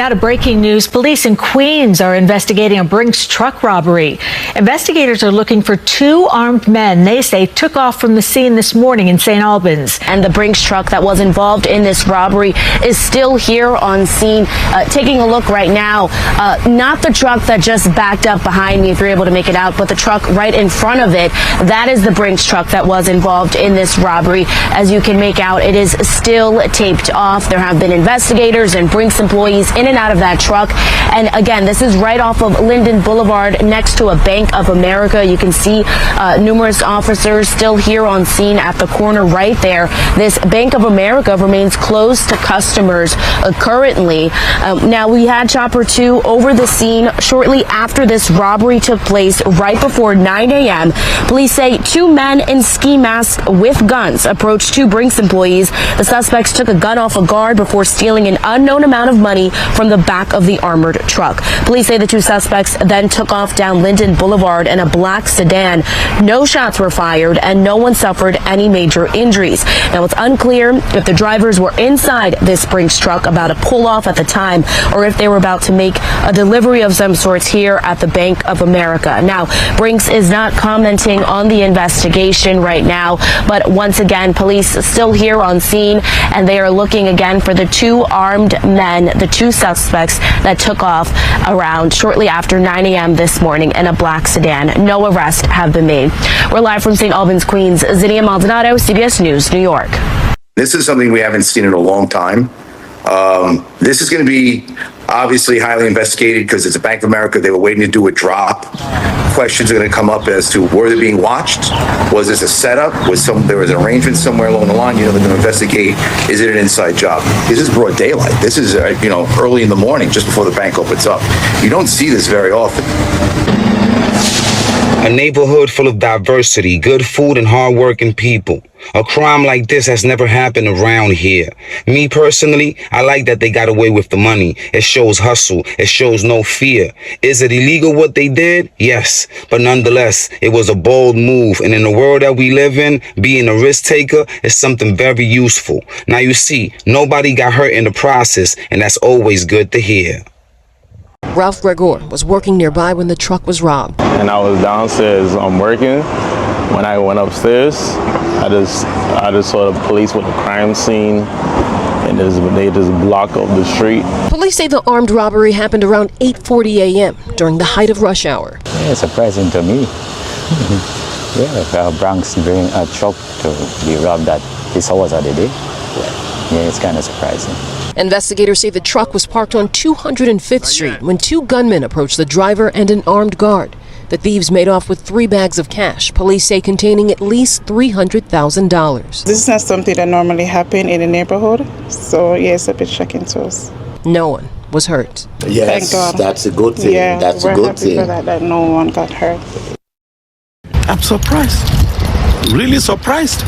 Now to breaking news. Police in Queens are investigating a Brinks truck robbery. Investigators are looking for two armed men they say took off from the scene this morning in St. Albans. And the Brinks truck that was involved in this robbery is still here on scene. Taking a look right now, not the truck that just backed up behind me, if you're able to make it out, but the truck right in front of it. That is the Brinks truck that was involved in this robbery. As you can make out, it is still taped off. There have been investigators and Brinks employees in and out of that truck. And again, this is right off of Linden Boulevard next to a Bank of America. You can see numerous officers still here on scene at the corner right there. This Bank of America remains closed to customers currently. Now, we had Chopper 2 over the scene shortly after this robbery took place right before 9 a.m. Police say two men in ski masks with guns approached two Brinks employees. The suspects took a gun off a guard before stealing an unknown amount of money from the back of the armored truck. Police say the two suspects then took off down Linden Boulevard in a black sedan. No shots were fired and no one suffered any major injuries. Now, it's unclear if the drivers were inside this Brinks truck about to pull off at the time or if they were about to make a delivery of some sorts here at the Bank of America. Now, Brinks is not commenting on the investigation right now, but once again, police still here on scene, and they are looking again for the two armed men, the two suspects that took off around shortly after 9 a.m. this morning in a black sedan. No arrests have been made. We're live from St. Albans, Queens. Zinnia Maldonado, CBS News, New York. This is something we haven't seen in a long time. This is going to be obviously highly investigated because it's a Bank of America. They were waiting to do a drop. Questions are going to come up as to were they being watched? Was this a setup? There was an arrangement somewhere along the line? They're going to investigate. Is it an inside job? This is broad daylight. This is early in the morning, just before the bank opens up. You don't see this very often. A neighborhood full of diversity, good food, and hardworking people. A crime like this has never happened around here. Me personally, I like that they got away with the money. It shows hustle. It shows no fear. Is it illegal what they did? Yes. But nonetheless, it was a bold move. And in the world that we live in, being a risk taker is something very useful. Now you see, nobody got hurt in the process, and that's always good to hear. Ralph Gregor was working nearby when the truck was robbed. And I was downstairs working. When I went upstairs, I just saw the police with the crime scene, and they just blocked off the street. Police say the armed robbery happened around 8:40 a.m. during the height of rush hour. Yeah, surprising to me. Bronx bring a truck to be robbed at this hours of the day. Yeah, it's kind of surprising. Investigators say the truck was parked on 205th Street when two gunmen approached the driver and an armed guard. The thieves made off with 3 bags of cash, police say containing at least $300,000. This is not something that normally happens in the neighborhood, so yeah, it's a bit shocking to us. No one was hurt. Yes, thank God. That's a good thing. Yeah, that's a good thing. For that no one got hurt. I'm surprised. Really surprised.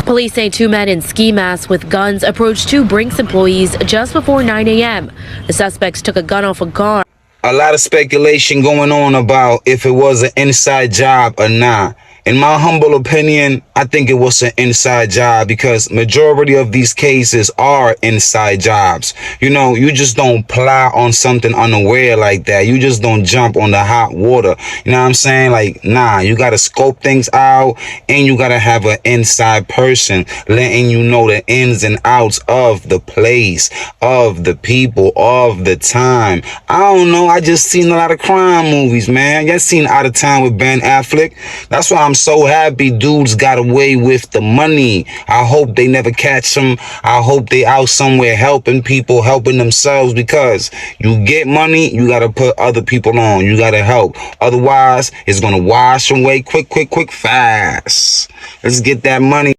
Police say two men in ski masks with guns approached two Brinks employees just before 9 a.m. The suspects took a gun off a guard. A lot of speculation going on about if it was an inside job or not. In my humble opinion, I think it was an inside job because majority of these cases are inside jobs. You just don't plow on something unaware like that. You just don't jump on the hot water. You know what I'm saying? You got to scope things out and you got to have an inside person letting you know the ins and outs of the place, of the people, of the time. I don't know. I just seen a lot of crime movies, man. I seen Out of Time with Ben Affleck. That's why I'm so happy dudes got away with the money. I hope they never catch them. I hope they out somewhere helping people, helping themselves, because you get money, you got to put other people on. You got to help. Otherwise, it's going to wash away quick, fast. Let's get that money.